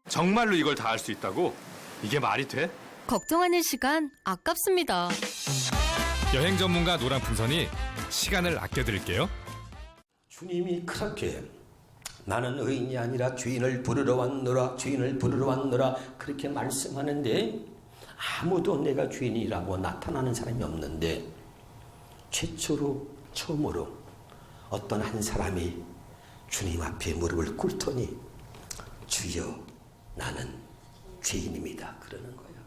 정말로 이걸 다 할 수 있다고? 이게 말이 돼? 걱정하는 시간 아깝습니다. 여행 전문가 노란 풍선이 시간을 아껴드릴게요. 주님이 그렇게 나는 의인이 아니라 주인을 부르러 왔노라, 주인을 부르러 왔노라 그렇게 말씀하는데 아무도 내가 주인이라고 나타나는 사람이 없는데 최초로 처음으로 어떤 한 사람이 주님 앞에 무릎을 꿇더니 주여 나는 죄인입니다 그러는 거예요.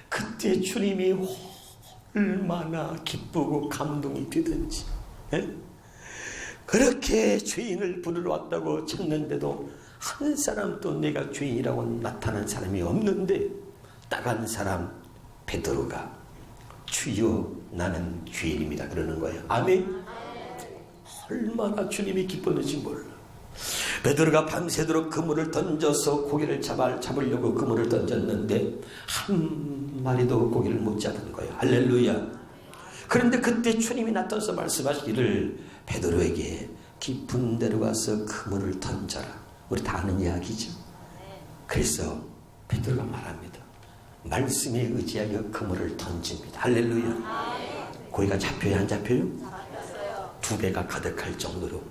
그때 주님이 얼마나 기쁘고 감동이 되든지, 에? 그렇게 죄인을 부르러 왔다고 쳤는데도 한 사람도 내가 죄인이라고 나타난 사람이 없는데 딱 한 사람 베드로가 주여 나는 죄인입니다 그러는 거예요. 아멘. 얼마나 주님이 기뻤는지 몰라. 베드로가 밤새도록 그물을 던져서 고기를 잡으려고 그물을 던졌는데 한 마리도 고기를 못 잡은 거예요. 할렐루야. 그런데 그때 주님이 나타나서 말씀하시기를 베드로에게 깊은 데로 가서 그물을 던져라. 우리 다 아는 이야기죠. 그래서 베드로가 말합니다. 말씀에 의지하여 그물을 던집니다. 할렐루야. 고기가 잡혀요 안 잡혀요? 두 배가 가득할 정도로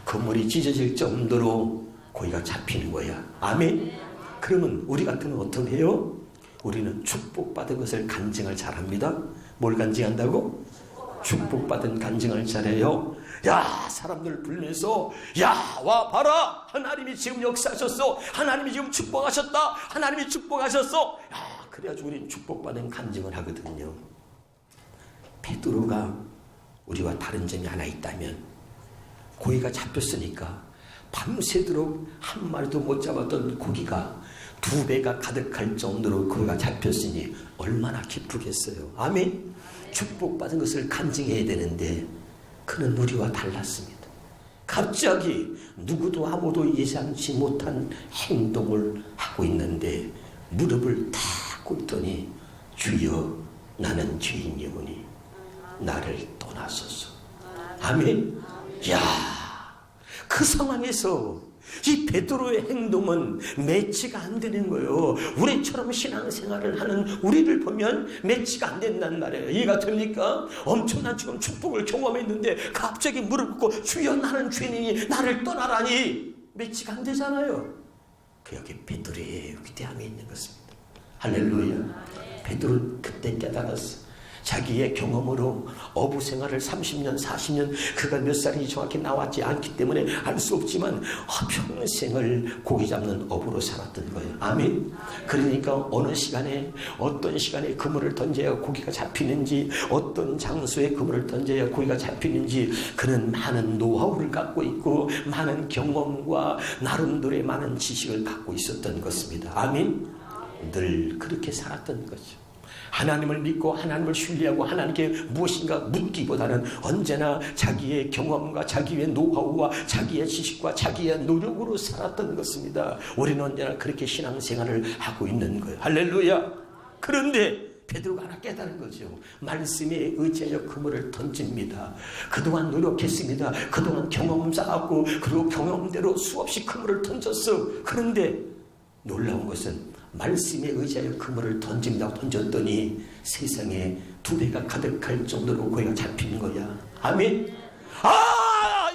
그물이 찢어질 정도로 고기가 잡히는 거야. 아멘. 그러면 우리 같으면 어떻게 해요? 우리는 축복받은 것을 간증을 잘합니다. 뭘 간증한다고? 축복받은 간증을 잘해요. 야 사람들 불면서 야 와 봐라 하나님이 지금 역사하셨어. 하나님이 지금 축복하셨다. 하나님이 축복하셨어. 야 그래가지고 우리는 축복받은 간증을 하거든요. 베드로가 우리와 다른 점이 하나 있다면 고기가 잡혔으니까 밤새도록 한 마리도 못 잡았던 고기가 두 배가 가득할 정도로 고기가 잡혔으니 얼마나 기쁘겠어요. 아멘. 축복받은 것을 간증해야 되는데 그는 우리와 달랐습니다. 갑자기 누구도 아무도 예상치 못한 행동을 하고 있는데 무릎을 탁 꿇더니 주여 나는 죄인이오니 나를 떠나소서. 아멘. 야, 그 상황에서 이 베드로의 행동은 매치가 안 되는 거예요. 우리처럼 신앙생활을 하는 우리를 보면 매치가 안 된단 말이에요. 이해가 됩니까? 엄청난 지금 축복을 경험했는데 갑자기 무릎 꿇고 주여 나는 죄인이니 나를 떠나라니 매치가 안 되잖아요. 그 여기 베드로의 위대함이 있는 것입니다. 할렐루야. 베드로 그때 깨달았어. 자기의 경험으로 어부 생활을 30년, 40년 그가 몇 살인지 정확히 나왔지 않기 때문에 알 수 없지만 평생을 고기 잡는 어부로 살았던 거예요. 아멘. 그러니까 어느 시간에 어떤 시간에 그물을 던져야 고기가 잡히는지 어떤 장소에 그물을 던져야 고기가 잡히는지 그는 많은 노하우를 갖고 있고 많은 경험과 나름대로의 많은 지식을 갖고 있었던 것입니다. 아멘. 늘 그렇게 살았던 거죠. 하나님을 믿고 하나님을 신뢰하고 하나님께 무엇인가 묻기보다는 언제나 자기의 경험과 자기의 노하우와 자기의 지식과 자기의 노력으로 살았던 것입니다. 우리는 언제나 그렇게 신앙생활을 하고 있는 거예요. 할렐루야. 그런데 베드로가 하나 깨달은 거죠. 말씀에 의지하여 그물을 던집니다. 그동안 노력했습니다. 그동안 경험 쌓았고 그리고 경험대로 수없이 그물을 던졌어. 그런데 놀라운 것은 말씀에 의지하여 그물을 던진다고 던졌더니 세상에 두 배가 가득할 정도로 고기가 잡히는 거야. 아멘. 아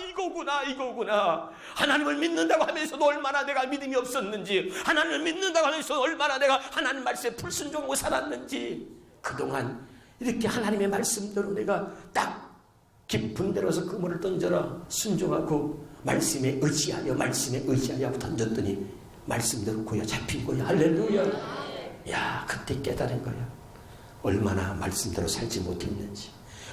이거구나. 하나님을 믿는다고 하면서도 얼마나 내가 믿음이 없었는지, 하나님을 믿는다고 하면서 얼마나 내가 하나님 말씀에 불순종하고 살았는지, 그동안 이렇게 하나님의 말씀대로 내가 딱 깊은 데로 가서 그물을 던져라 순종하고 말씀에 의지하여 던졌더니 말씀대로 고기가 잡힌 거야. 할렐루야. 야, 그때 깨달은 거야. 얼마나 말씀대로 살지 못했는지,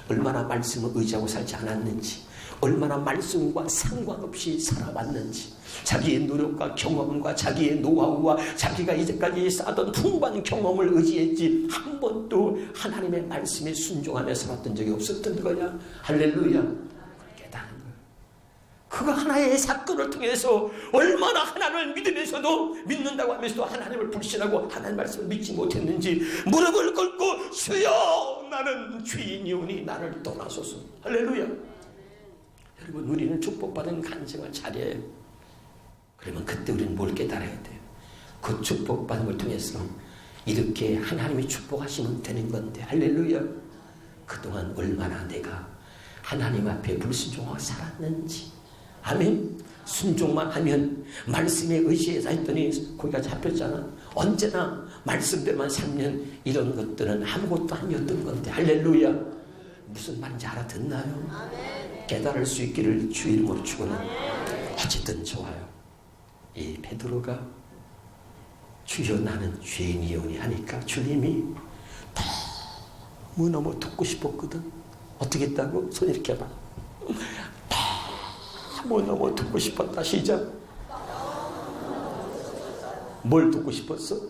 얼마나 말씀을 의지하고 살지 않았는지, 얼마나 말씀과 상관없이 살아왔는지, 자기의 노력과 경험과 자기의 노하우와 자기가 이제까지 쌓았던 풍부한 경험을 의지했지 한 번도 하나님의 말씀에 순종하며 살았던 적이 없었던 거야. 할렐루야. 그거 하나의 사건을 통해서 얼마나 하나님을 믿으면서도 믿는다고 하면서도 하나님을 불신하고 하나님 말씀을 믿지 못했는지 무릎을 꿇고 주여 나는 죄인이오니 나를 떠나소서. 할렐루야. 여러분 우리는 축복받은 간증을 잘해요. 그러면 그때 우리는 뭘 깨달아야 돼요? 그 축복받는 걸 통해서 이렇게 하나님이 축복하시면 되는 건데, 할렐루야. 그동안 얼마나 내가 하나님 앞에 불순종하고 살았는지. 아멘. 순종만 하면, 말씀에 의지해서 했더니 거기가 잡혔잖아. 언제나 말씀대로만 살면 이런 것들은 아무것도 아니었던 건데, 할렐루야. 무슨 말인지 알아듣나요? 아멘. 깨달을 수 있기를 주 이름으로 축원합니다. 어쨌든 좋아요. 이 베드로가 주여 나는 죄인이오니 하니까 주님이 너무너무 듣고 싶었거든. 어떻게 했다고? 손 이렇게 해봐. 너무너무 듣고 싶었다. 시작. 뭘 듣고 싶었어?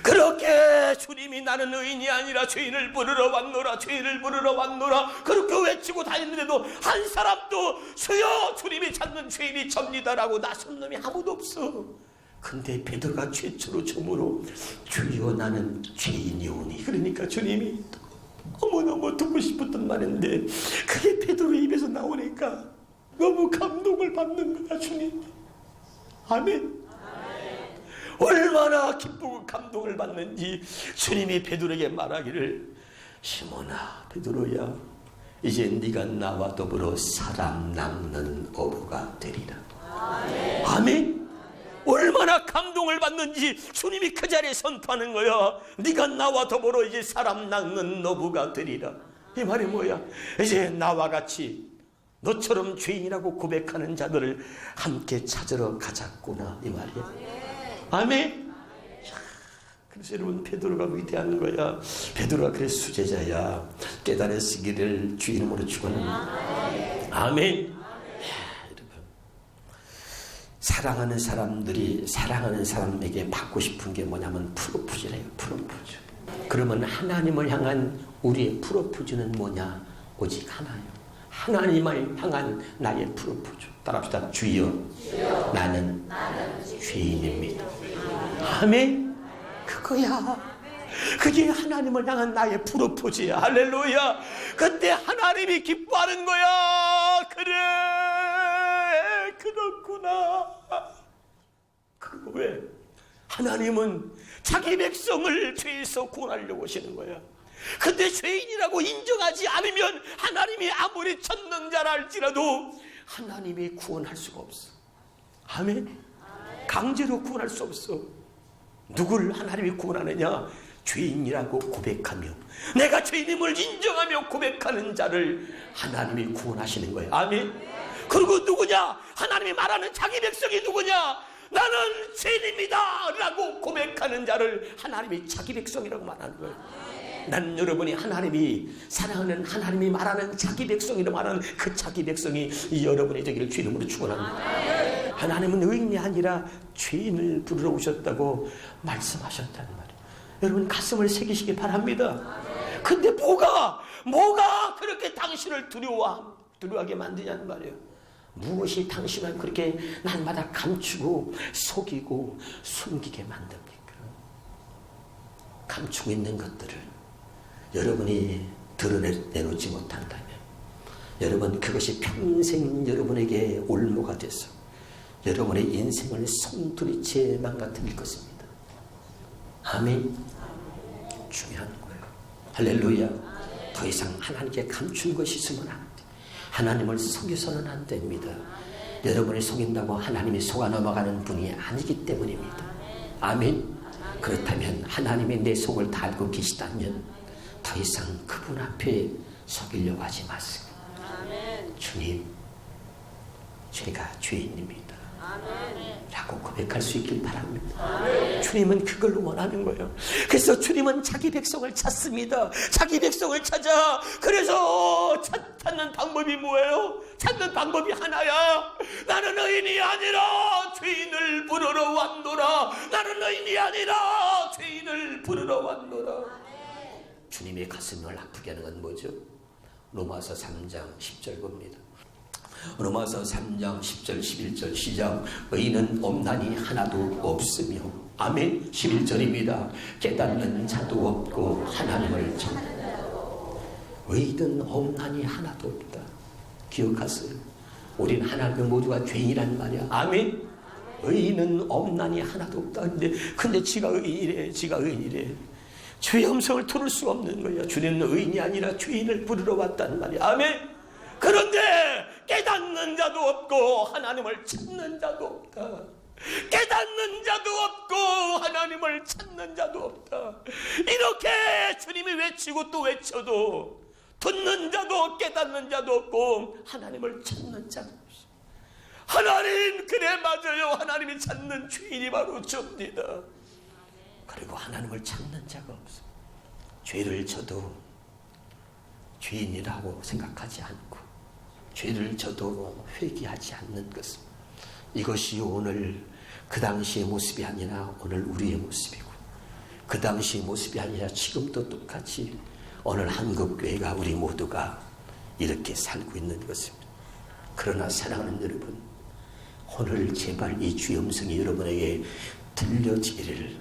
그렇게 주님이 나는 의인이 아니라 죄인을 부르러 왔노라, 죄인을 부르러 왔노라 그렇게 외치고 다녔는데도 한 사람도 주여 주님이 찾는 죄인이 접니다라고 나선 놈이 아무도 없어. 근데 베드로가 최초로 처음으로 주여 나는 죄인이오니, 그러니까 주님이 너무너무 듣고 싶었던 말인데 그게 베드로 입에서 나오니까 너무 감동을 받는 거야. 주님. 아멘. 얼마나 기쁘고 감동을 받는지 주님이 베드로에게 말하기를, 시몬아 베드로야, 이제 네가 나와 더불어 사람 낚는 어부가 되리라. 아멘. 아멘. 얼마나 감동을 받는지 주님이 그 자리에 선포하는 거야. 네가 나와 더불어 이제 사람 낚는 어부가 되리라. 이 말이 뭐야? 이제 나와 같이 너처럼 죄인이라고 고백하는 자들을 함께 찾으러 가자꾸나, 이 말이야. 아멘. 그래서 여러분, 베드로가 위대한 거야. 베드로가 그래서 수제자야. 깨달았으기를 주 이름으로 축원합니다. 아멘. 사랑하는 사람들이 사랑하는 사람에게 받고 싶은 게 뭐냐면 프로포즈래요. 프로포즈. 그러면 하나님을 향한 우리의 프로포즈는 뭐냐? 오직 하나요. 하나님을 향한 나의 프로포즈. 따라합시다. 주여, 나는 죄인입니다. 아멘. 그거야. 그게 하나님을 향한 나의 프로포즈야. 할렐루야. 그때 하나님이 기뻐하는 거야. 그래, 그렇구나. 그리고 왜? 하나님은 자기 백성을 죄에서 구원하려고 하시는 거야. 근데 죄인이라고 인정하지 않으면 하나님이 아무리 전능자라 할지라도 하나님이 구원할 수가 없어. 아멘. 강제로 구원할 수 없어. 누굴 하나님이 구원하느냐? 죄인이라고 고백하며, 내가 죄인임을 인정하며 고백하는 자를 하나님이 구원하시는 거예요. 아멘. 그리고 누구냐? 하나님이 말하는 자기 백성이 누구냐? 나는 죄인입니다 라고 고백하는 자를 하나님이 자기 백성이라고 말하는 거예요. 난 여러분이 하나님이 사랑하는, 하나님이 말하는 자기 백성이라고 말하는 그 자기 백성이 여러분이 되기를 주 이름으로 축원합니다. 하나님은 의인이 아니라 죄인을 부르러 오셨다고 말씀하셨다는 말이에요. 여러분 가슴을 새기시기 바랍니다. 근데 뭐가 그렇게 당신을 두려워하게 만드냐는 말이에요. 무엇이 당신을 그렇게 날마다 감추고 속이고 숨기게 만듭니까? 감추고 있는 것들을 여러분이 드러내놓지 못한다면 여러분, 그것이 평생 여러분에게 올무가 돼서 여러분의 인생을 송두리째 망가뜨릴 것입니다. 아멘. 중요한 거예요. 할렐루야. 더 이상 하나님께 감춘 것이 있으면 안 돼. 하나님을 속여서는 안 됩니다. 여러분이 속인다고 하나님이 속아 넘어가는 분이 아니기 때문입니다. 아멘. 그렇다면 하나님이 내 속을 다 알고 계시다면 더 이상 그분 앞에 속이려고 하지 마세요. 주님, 제가 죄인입니다 라고 고백할 수 있길 바랍니다. 주님은 그걸 원하는 거예요. 그래서 주님은 자기 백성을 찾습니다. 자기 백성을 찾아. 그래서 찾는 방법이 뭐예요? 찾는 방법이 하나야. 나는 의인이 아니라 죄인을 부르러 왔노라. 나는 의인이 아니라 죄인을 부르러 왔노라. 주님의 가슴을 아프게 하는 건 뭐죠? 로마서 3장 10절 봅니다. 로마서 3장 10절 11절 시작. 의인은 없나니 하나도 없으며, 아멘. 11절입니다. 깨닫는 자도 없고 하나님을 찾는 의인은 없나니 하나도 없다. 기억하세요. 우린 하나님의 모두가 죄인이란 말이야. 아멘. 의인은 없나니 하나도 없다. 근데 지가 의인이래. 지가 의인이래. 주의 음성을 들을 수 없는 거야. 주님은 의인이 아니라 죄인을 부르러 왔단 말이야. 아멘. 그런데 깨닫는 자도 없고 하나님을 찾는 자도 없다. 깨닫는 자도 없고 하나님을 찾는 자도 없다. 이렇게 주님이 외치고 또 외쳐도 듣는 자도 깨닫는 자도 없고 하나님을 찾는 자도 없어. 하나님, 그래 맞아요. 하나님이 찾는 죄인이 바로 접니다. 그리고 하나님을 찾는 자가 없어. 죄를 져도 죄인이라고 생각하지 않고 죄를 져도 회개하지 않는 것은, 이것이 오늘 그 당시의 모습이 아니라 오늘 우리의 모습이고, 그 당시의 모습이 아니라 지금도 똑같이 오늘 한국교회가, 우리 모두가 이렇게 살고 있는 것입니다. 그러나 사랑하는 여러분, 오늘 제발 이 주의 음성이 여러분에게 들려지기를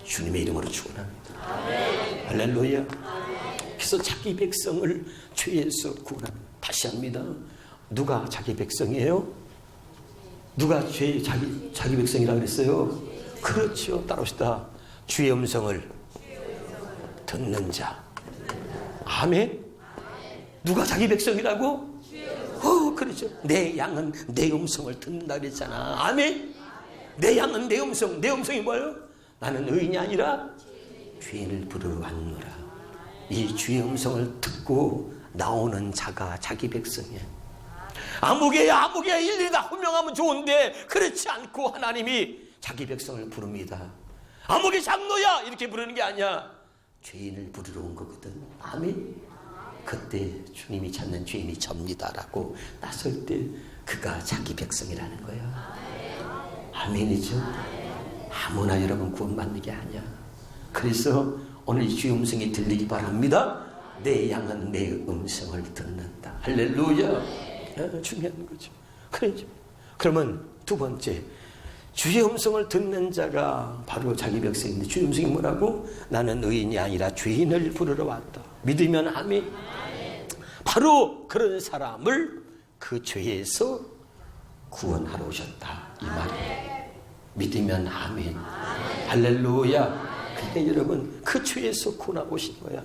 주님의 이름으로 축원합니다. 할렐루야. 그래서 자기 백성을 죄에서 구원합니다. 다시 합니다. 누가 자기 백성이에요? 누가 자기 백성이라고 그랬어요? 그렇죠. 따라합시다. 주의 음성을 듣는 자. 아멘. 누가 자기 백성이라고? 그렇죠. 내 양은 내 음성을 듣는다 그랬잖아. 아멘. 내 양은 내 음성. 내 음성이 뭐예요? 나는 의인이 아니라 죄인을 부르러 왔노라. 이 주의 음성을 듣고 나오는 자가 자기 백성이야. 아무개야 일일이 다 호명하면 좋은데 그렇지 않고 하나님이 자기 백성을 부릅니다. 아무개 장로야 이렇게 부르는 게 아니야. 죄인을 부르러 온 거거든. 아멘. 그때 주님이 찾는 죄인이 접니다라고 나설 때 그가 자기 백성이라는 거야. 아멘이죠. 아무나 여러분 구원받는 게 아니야. 그래서 오늘 이 주의 음성이 들리기 바랍니다. 내 양은 내 음성을 듣는다. 할렐루야. 중요한 거죠. 그렇죠. 그러면 두 번째, 주의 음성을 듣는 자가 바로 자기 백성인데, 주의 음성이 뭐라고? 나는 의인이 아니라 죄인을 부르러 왔다. 믿으면 아멘. 바로 그런 사람을 그 죄에서 구원하러 오셨다, 이 말이에요. 믿으면 아멘. 할렐루야. 그러니까 여러분, 그 죄에서 구원하고 오신 거야.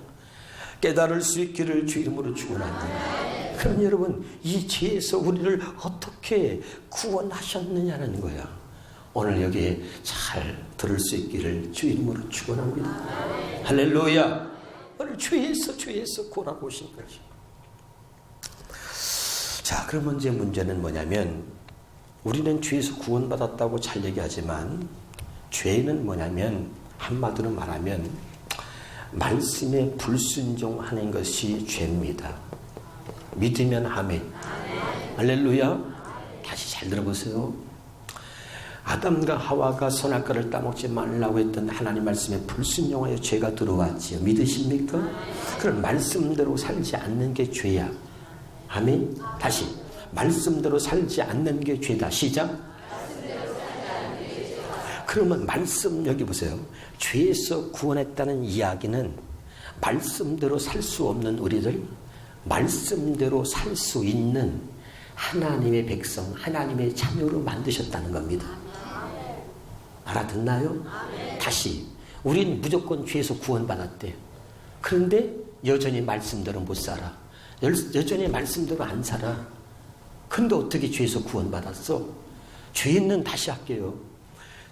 깨달을 수 있기를 주 이름으로 축원합니다. 그럼 여러분, 이 죄에서 우리를 어떻게 구원하셨느냐는 거야. 오늘 여기에 잘 들을 수 있기를 주 이름으로 축원합니다. 할렐루야. 오늘 죄에서 구원하고 오신 거지. 자, 그러면 이제 문제는 뭐냐면, 우리는 죄에서 구원받았다고 잘 얘기하지만 죄는 뭐냐면, 한마디로 말하면 말씀에 불순종하는 것이 죄입니다. 믿으면 아멘. 할렐루야. 다시 잘 들어보세요. 아담과 하와가 선악과를 따먹지 말라고 했던 하나님 말씀에 불순종하여 죄가 들어왔지요. 믿으십니까? 그럼 말씀대로 살지 않는 게 죄야. 아멘. 다시, 말씀대로 살지 않는 게 죄다. 시작. 그러면 말씀, 여기 보세요. 죄에서 구원했다는 이야기는 말씀대로 살 수 없는 우리를 말씀대로 살 수 있는 하나님의 백성, 하나님의 자녀로 만드셨다는 겁니다. 알아듣나요? 다시, 우린 무조건 죄에서 구원받았대. 그런데 여전히 말씀대로 못 살아. 여전히 말씀대로 안 살아. 근데 어떻게 죄에서 구원받았어? 죄는, 다시 할게요.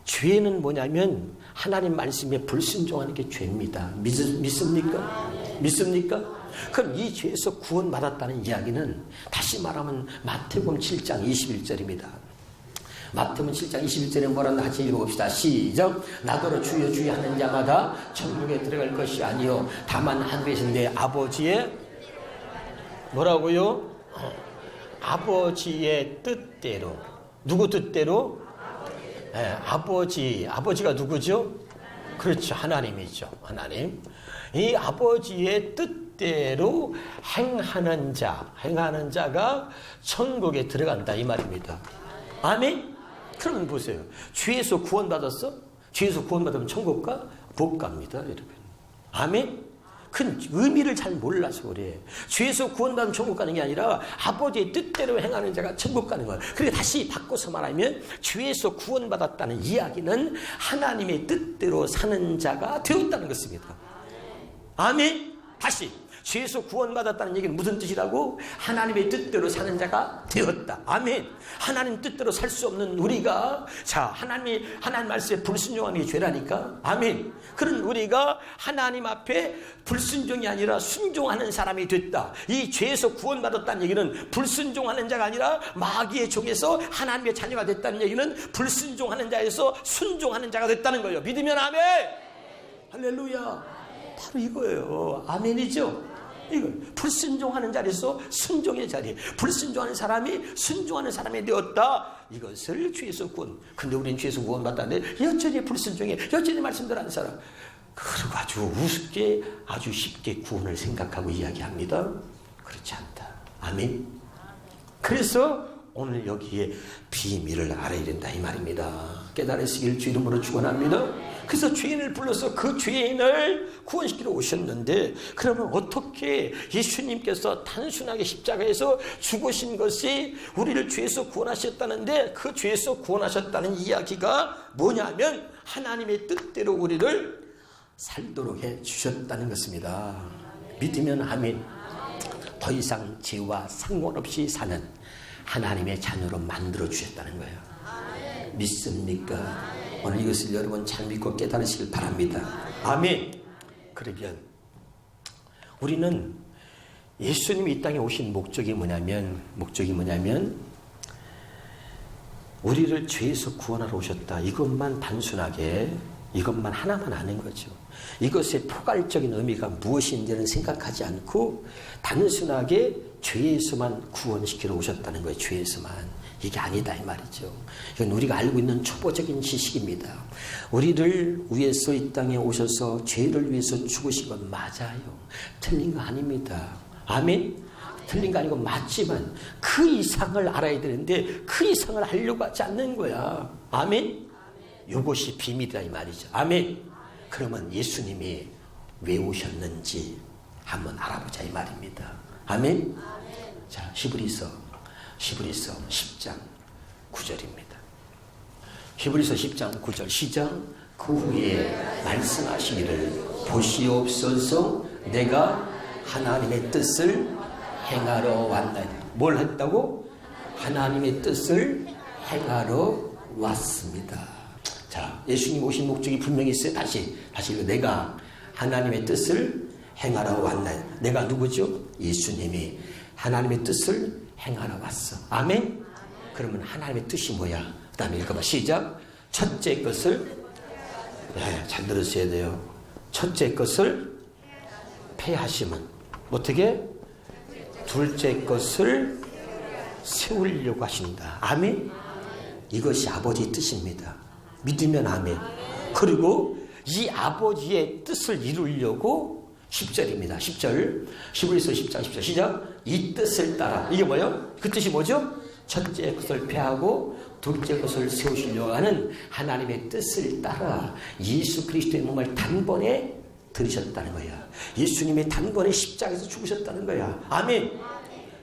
죄는 뭐냐면 하나님 말씀에 불순종하는 게 죄입니다. 믿습니까? 믿습니까? 그럼 이 죄에서 구원받았다는 이야기는 다시 말하면 마태복음 7장 21절입니다. 마태복음 7장 21절에 뭐라고 같이 읽어봅시다. 시작. 나더러 주여 주여 하는 자마다 천국에 들어갈 것이 아니요 다만 한 계신 내 아버지의 뭐라고요? 아버지의 뜻대로. 누구 뜻대로? 아버지가 누구죠? 그렇죠. 하나님이죠. 하나님. 이 아버지의 뜻대로 행하는 자가 천국에 들어간다, 이 말입니다. 아멘? 그러면 보세요. 죄에서 구원받았어? 죄에서 구원받으면 천국 가? 못 갑니다, 여러분. 아멘? 큰 의미를 잘 몰라서 그래. 죄에서 구원받은 천국 가는 게 아니라 아버지의 뜻대로 행하는 자가 천국 가는 거야. 그러니까 다시 바꿔서 말하면 죄에서 구원받았다는 이야기는 하나님의 뜻대로 사는 자가 되었다는 것입니다. 아멘. 다시 죄에서 구원받았다는 얘기는 무슨 뜻이라고? 하나님의 뜻대로 사는 자가 되었다. 아멘. 하나님 뜻대로 살 수 없는 우리가, 자, 하나님 말씀에 불순종함이 죄라니까. 아멘. 그런 우리가 하나님 앞에 불순종이 아니라 순종하는 사람이 됐다. 이 죄에서 구원받았다는 얘기는 불순종하는 자가 아니라 마귀의 종에서 하나님의 자녀가 됐다는 얘기는 불순종하는 자에서 순종하는 자가 됐다는 거예요. 믿으면 아멘. 할렐루야. 바로 이거예요. 아멘이죠. 이거 불순종하는 자리에서 순종의 자리, 불순종하는 사람이 순종하는 사람이 되었다. 이것을 죄에서 구원. 근데 우리는 죄에서 구원받았는데 여전히 불순종해, 여전히 말씀대로 하는 사람. 그리고 아주 우습게, 아주 쉽게 구원을 생각하고 이야기합니다. 그렇지 않다. 아멘. 그래서 오늘 여기에 비밀을 알아야 된다 이 말입니다. 깨달으시길 주 이름으로 축원합니다. 그래서 죄인을 불러서 그 죄인을 구원시키러 오셨는데, 그러면 어떻게 예수님께서 단순하게 십자가에서 죽으신 것이 우리를 죄에서 구원하셨다는데, 그 죄에서 구원하셨다는 이야기가 뭐냐면 하나님의 뜻대로 우리를 살도록 해 주셨다는 것입니다. 믿으면 아멘. 더 이상 죄와 상관없이 사는 하나님의 자녀로 만들어 주셨다는 거예요. 믿습니까? 오늘 이것을 여러분 잘 믿고 깨달으시길 바랍니다. 아멘. 그러면 우리는 예수님이 이 땅에 오신 목적이 뭐냐면 우리를 죄에서 구원하러 오셨다. 이것만 단순하게, 이것만 하나만 아는 거죠. 이것의 포괄적인 의미가 무엇인지는 생각하지 않고 단순하게 죄에서만 구원시키러 오셨다는 거예요. 죄에서만. 이게 아니다 이 말이죠. 이건 우리가 알고 있는 초보적인 지식입니다. 우리를 위해서 이 땅에 오셔서 죄를 위해서 죽으신 건 맞아요. 틀린 거 아닙니다. 아멘. 틀린 거 아니고 맞지만 그 이상을 알아야 되는데 그 이상을 하려고 하지 않는 거야. 아멘. 이것이 비밀이다 이 말이죠. 아멘. 그러면 예수님이 왜 오셨는지 한번 알아보자 이 말입니다. 아멘. 자, 히브리서 10장 9절입니다. 히브리서 10장 9절 시작. 그 후에 말씀하시기를 보시옵소서 내가 하나님의 뜻을 행하러 왔나이다. 뭘 했다고? 하나님의 뜻을 행하러 왔습니다. 자, 예수님 오신 목적이 분명히 있어요. 다시 내가 하나님의 뜻을 행하러 왔나이다. 내가 누구죠? 예수님이 하나님의 뜻을 행하러 왔어. 아멘? 그러면 하나님의 뜻이 뭐야? 그 다음에 읽어봐. 시작. 첫째 것을, 네, 잘 들으셔야 돼요. 첫째 것을 폐하시면 어떻게? 둘째 것을 세우려고 하신다. 아멘? 이것이 아버지의 뜻입니다. 믿으면 아멘. 그리고 이 아버지의 뜻을 이루려고 10절입니다. 10절. 히브리서 10장 10절. 시작. 이 뜻을 따라. 이게 뭐예요? 그 뜻이 뭐죠? 첫째 것을 폐하고 둘째 것을 세우시려고 하는 하나님의 뜻을 따라 예수 그리스도의 몸을 단번에 들으셨다는 거야. 예수님이 단번에 십자가에서 죽으셨다는 거야. 아멘.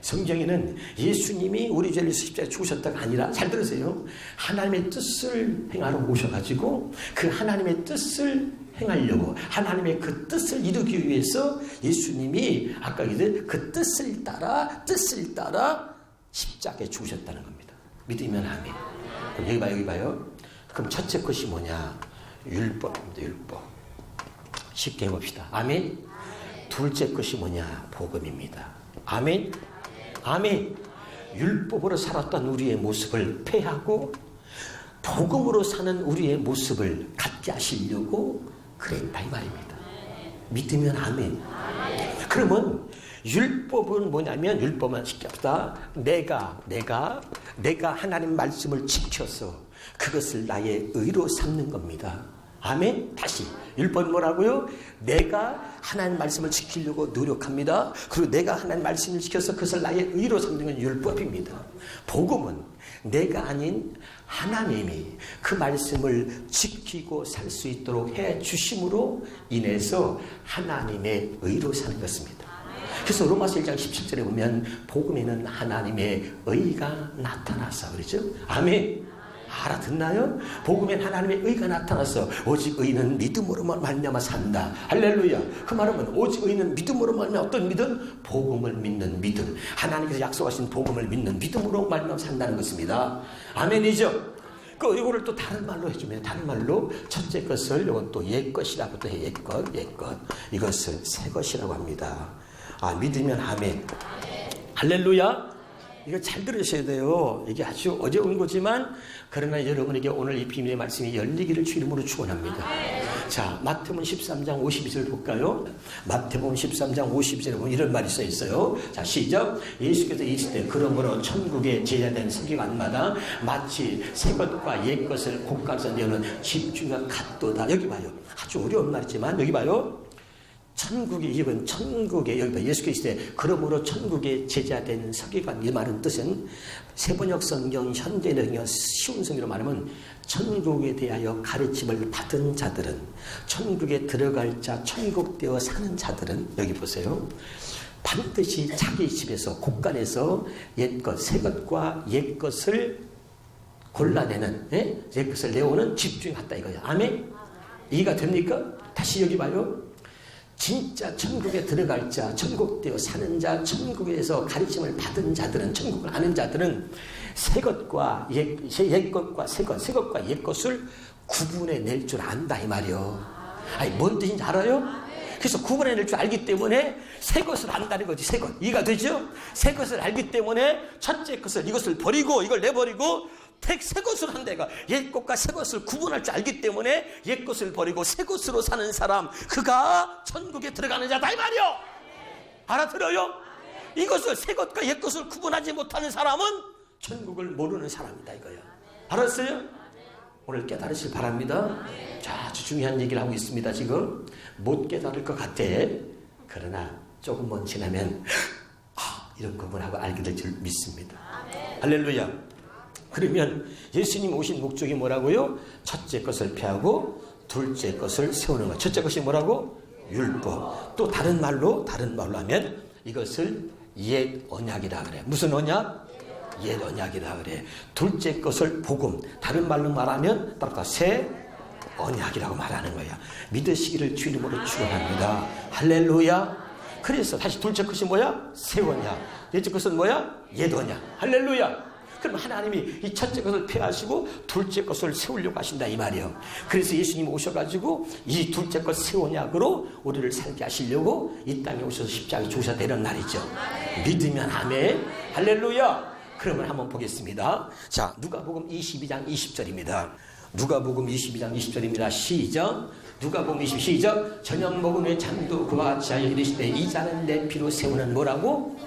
성경에는 예수님이 우리 죄를 위해서 십자가에 죽으셨다가 아니라, 잘 들으세요, 하나님의 뜻을 행하러 오셔가지고 그 하나님의 뜻을 행하려고, 하나님의 그 뜻을 이루기 위해서 예수님이 아까 얘기했듯이 그 뜻을 따라 십자가에 죽으셨다는 겁니다. 믿으면 아멘. 그럼 여기 봐요. 그럼 첫째 것이 뭐냐? 율법입니다. 율법. 쉽게 해봅시다. 아멘. 둘째 것이 뭐냐? 복음입니다. 아멘. 아멘. 율법으로 살았던 우리의 모습을 폐하고 복음으로 사는 우리의 모습을 갖게 하시려고 그랬다 이 말입니다. 믿으면 아멘. 그러면 율법은 뭐냐면, 율법은 쉽게 합시다. 내가 하나님 말씀을 지켜서 그것을 나의 의로 삼는 겁니다. 아멘. 다시 율법은 뭐라고요? 내가 하나님 말씀을 지키려고 노력합니다. 그리고 내가 하나님 말씀을 지켜서 그것을 나의 의로 삼는 건 율법입니다. 복음은 내가 아닌 하나님이 그 말씀을 지키고 살 수 있도록 해 주심으로 인해서 하나님의 의로 사는 것입니다. 그래서 로마서 1장 17절에 보면 복음에는 하나님의 의가 나타나서 그러죠. 아멘. 알아듣나요? 복음엔 하나님의 의가 나타나서 오직 의는 믿음으로 말미암아 산다. 할렐루야. 그 말은 오직 의는 믿음으로 말미암아 어떤 믿음? 복음을 믿는 믿음. 하나님께서 약속하신 복음을 믿는 믿음으로 말미암아 산다는 것입니다. 아멘이죠. 이거를 또 다른 말로 해주면 다른 말로 첫째 것을 이건 또 옛것이라고 또 해. 옛것. 이것을 새것이라고 합니다. 믿으면 아멘. 할렐루야. 이거 잘 들으셔야 돼요. 이게 아주 어려운 거지만 그러나 여러분에게 오늘 이 비밀의 말씀이 열리기를 주 이름으로 축원합니다. 자, 마태복음 13장 52절 볼까요? 마태복음 13장 52절에 보면 이런 말이 써 있어요. 자, 시작. 예수께서 이르시되 그러므로 천국에 제자된 서기관마다 마치 새 것과 옛 것을 곳간에서 내어놓은 집주가 같도다. 여기 봐요. 아주 어려운 말이지만 여기 봐요. 천국에 여기 봐 예수께서 이르시되 그러므로 천국에 제자된 서기관, 이 말은 뜻은 세번역 성경 현대적인 쉬운 성경으로 말하면 천국에 대하여 가르침을 받은 자들은, 천국에 들어갈 자, 천국되어 사는 자들은 여기 보세요. 반드시 자기 집에서 곳간에서 옛것, 새것과 옛것을 골라내는, 옛것을 내오는 집중이 같다 이거예요. 아멘? 이해가 됩니까? 다시 여기 봐요. 진짜 천국에 들어갈 자, 천국되어 사는 자, 천국에서 가르침을 받은 자들은, 천국을 아는 자들은 새것과 옛것과 새것과 옛것을 구분해낼 줄 안다 이 말이요. 아니 뭔 뜻인지 알아요? 그래서 구분해낼 줄 알기 때문에 새것을 안다는 거지. 새것. 이해가 되죠? 새것을 알기 때문에 첫째 것을 이것을 버리고 이걸 내버리고 새 것을 한다 이거. 옛 것과 새 것을 구분할 줄 알기 때문에 옛 것을 버리고 새 것으로 사는 사람, 그가 천국에 들어가는 자다 이 말이요. 알아들어요? 이것을 새 것과 옛 것을 구분하지 못하는 사람은 천국을 모르는 사람이다 이거예요. 알았어요? 오늘 깨달으실 바랍니다. 자, 아주 중요한 얘기를 하고 있습니다. 지금 못 깨달을 것 같아. 그러나 조금만 지나면 이런 구분하고 알게 될 줄 믿습니다. 할렐루야. 그러면 예수님 오신 목적이 뭐라고요? 첫째 것을 폐하고 둘째 것을 세우는 것. 첫째 것이 뭐라고? 율법. 또 다른 말로 하면 이것을 옛 언약이라 그래. 무슨 언약? 옛 언약이라 그래. 둘째 것을 복음. 다른 말로 말하면 따라서 새 언약이라고 말하는 거야. 믿으시기를 주 이름으로 축원합니다. 할렐루야. 그래서 다시 둘째 것이 뭐야? 새 언약. 옛째 것은 뭐야? 옛 언약. 할렐루야. 그럼 하나님이 이 첫째 것을 폐하시고 둘째 것을 세우려고 하신다 이 말이에요. 그래서 예수님 오셔가지고 이 둘째 것 새 언약으로 우리를 살게 하시려고 이 땅에 오셔서 십자가에 죽으셨다는 날이죠. 믿으면 아멘. 할렐루야. 그러면 한번 보겠습니다. 자, 누가복음 22장 20절입니다. 누가복음 22장 20절입니다. 시작. 누가복음 20 시작. 저녁 먹음에 잠도 그와 같이 하여 이르시되 이 자는 내 피로 세우는 뭐라고?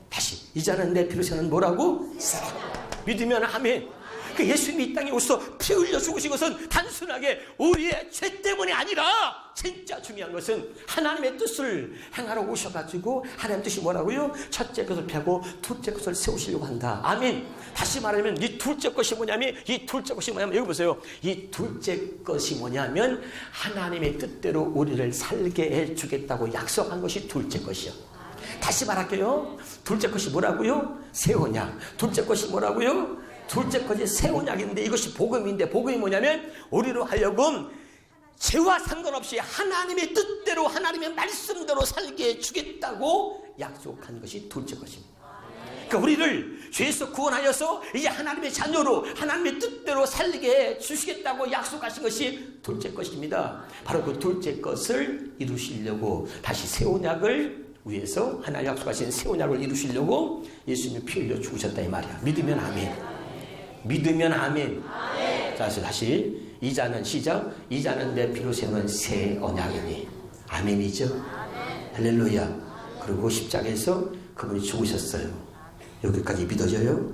다시 이 자는 내 피로 세우는 뭐라고? 믿으면 아멘. 그 예수님이 이 땅에 오셔서 피 흘려 죽으신 것은 단순하게 우리의 죄 때문이 아니라 진짜 중요한 것은 하나님의 뜻을 행하러 오셔가지고 하나님의 뜻이 뭐라고요? 첫째 것을 펴고 둘째 것을 세우시려고 한다. 아멘. 다시 말하면 이 둘째 것이 뭐냐면 여기 보세요. 이 둘째 것이 뭐냐면 하나님의 뜻대로 우리를 살게 해주겠다고 약속한 것이 둘째 것이요. 다시 말할게요. 둘째 것이 뭐라고요? 새 언약. 둘째 것이 뭐라고요? 둘째 것이 새 언약인데 이것이 복음인데 복음이 뭐냐면 우리로 하여금 죄와 상관없이 하나님의 뜻대로 하나님의 말씀대로 살게 해주겠다고 약속한 것이 둘째 것입니다. 그러니까 우리를 죄에서 구원하여서 이제 하나님의 자녀로 하나님의 뜻대로 살게 해주시겠다고 약속하신 것이 둘째 것입니다. 바로 그 둘째 것을 이루시려고 다시 새 언약을 위해서 하나님 약속하신 새 언약을 이루시려고 예수님이 피 흘려 죽으셨다 이 말이야. 믿으면 아멘. 믿으면 아멘. 자, 다시 이자는 시작. 이자는 내 피로 세우는 새 언약이니. 아멘이죠. 할렐루야. 그리고 십자가에서 그분이 죽으셨어요. 여기까지 믿어져요?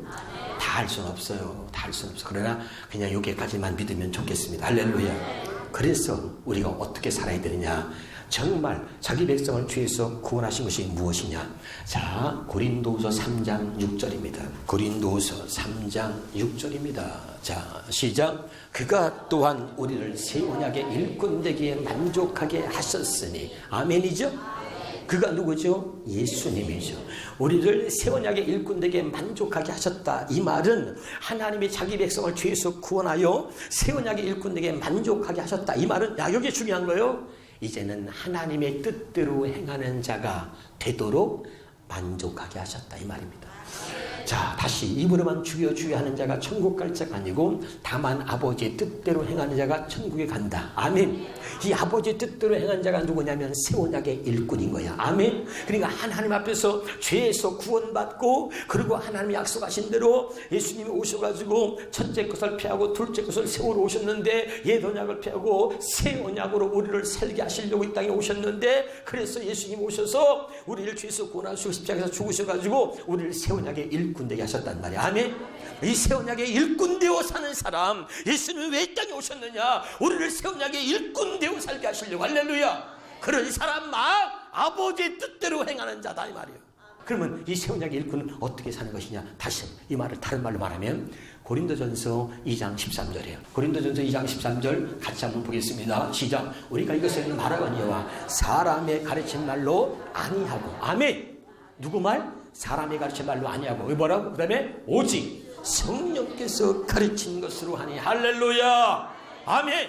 다 다 할 수는 없어요. 다 할 수는 없어. 그러나 그냥 여기까지만 믿으면 좋겠습니다. 할렐루야. 그래서 우리가 어떻게 살아야 되느냐? 정말 자기 백성을 죄에서 구원하신 것이 무엇이냐? 자, 고린도후서 3장 6절입니다. 고린도후서 3장 6절입니다. 자, 시작. 그가 또한 우리를 새 언약의 일꾼 되기에 만족하게 하셨으니. 아멘이죠? 그가 누구죠? 예수님이죠. 우리를 새 언약의 일꾼 되게 만족하게 하셨다. 이 말은 하나님이 자기 백성을 죄에서 구원하여 새 언약의 일꾼 되게 만족하게 하셨다. 이 말은 여기 중요한 거예요. 이제는 하나님의 뜻대로 행하는 자가 되도록 만족하게 하셨다. 이 말입니다. 자, 다시 입으로만 주여 주여 하는 자가 천국 갈 자가 아니고 다만 아버지의 뜻대로 행하는 자가 천국에 간다. 아멘. 이 아버지의 뜻대로 행한 자가 누구냐면 새 언약의 일꾼인 거야. 아멘. 그러니까 하나님 앞에서 죄에서 구원받고 그리고 하나님이 약속하신 대로 예수님이 오셔가지고 첫째 것을 피하고 둘째 것을 세우러 오셨는데 옛 언약을 피하고 새 언약으로 우리를 살게 하시려고 이 땅에 오셨는데 그래서 예수님 오셔서 우리를 죄에서 구원하시고 십자가에서 죽으셔가지고 우리를 새 언약의 일꾼 되게 하셨단 말이야. 아멘. 이 새 언약의 일꾼 되어 사는 사람, 예수님이 왜 이 땅에 오셨느냐? 우리를 새 언약의 일꾼 되어 살게 하시려고. 할렐루야. 그런 사람만 아버지의 뜻대로 행하는 자다 이 말이에요. 그러면 이 새 언약의 일꾼은 어떻게 사는 것이냐? 다시 이 말을 다른 말로 말하면 고린도전서 2장 13절이에요. 고린도전서 2장 13절 같이 한번 보겠습니다. 시작. 우리가 이것을 말하거니와 사람의 가르친 말로 아니하고. 아멘. 누구 말? 사람이 가르친 말로 아니하고. 뭐라고? 그 다음에 오직 성령께서 가르친 것으로 하니. 할렐루야. 아멘.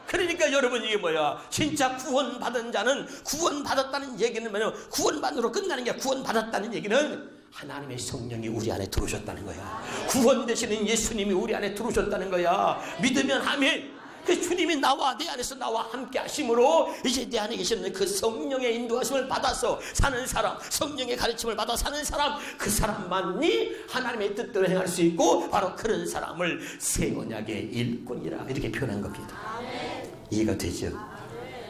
그러니까 여러분 이게 뭐야? 진짜 구원받은 자는 구원받았다는 얘기는 뭐냐? 구원받으로 끝나는 게 구원받았다는 얘기는 하나님의 성령이 우리 안에 들어오셨다는 거야. 구원 되시는 예수님이 우리 안에 들어오셨다는 거야. 믿으면 아멘. 그 주님이 내 안에서 나와 함께 하심으로 이제 내 안에 계시는 그 성령의 인도하심을 받아서 사는 사람, 성령의 가르침을 받아 사는 사람, 그 사람만이 하나님의 뜻대로 행할 수 있고 바로 그런 사람을 새 언약의 일꾼이라 이렇게 표현한 겁니다. 이해가 되죠?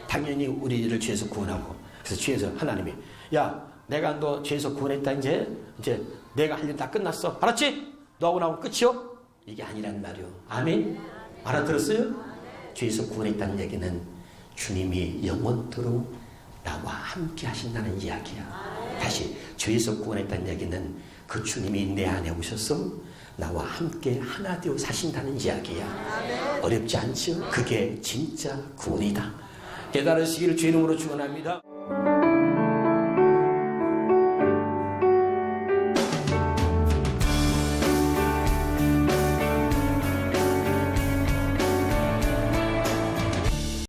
당연히 우리를 죄에서 구원하고 그래서 죄에서 하나님이 야 내가 너 죄에서 구원했다 이제 내가 할 일 다 끝났어. 알았지? 너하고 나하고 끝이요? 이게 아니란 말이요. 아멘? 알아들었어요? 죄에서 구원했다는 얘기는 주님이 영원토록 나와 함께 하신다는 이야기야. 다시 죄에서 구원했다는 얘기는 그 주님이 내 안에 오셔서 나와 함께 하나 되어 사신다는 이야기야. 어렵지 않죠? 그게 진짜 구원이다. 깨달으시기를 주의 이름으로 축원합니다.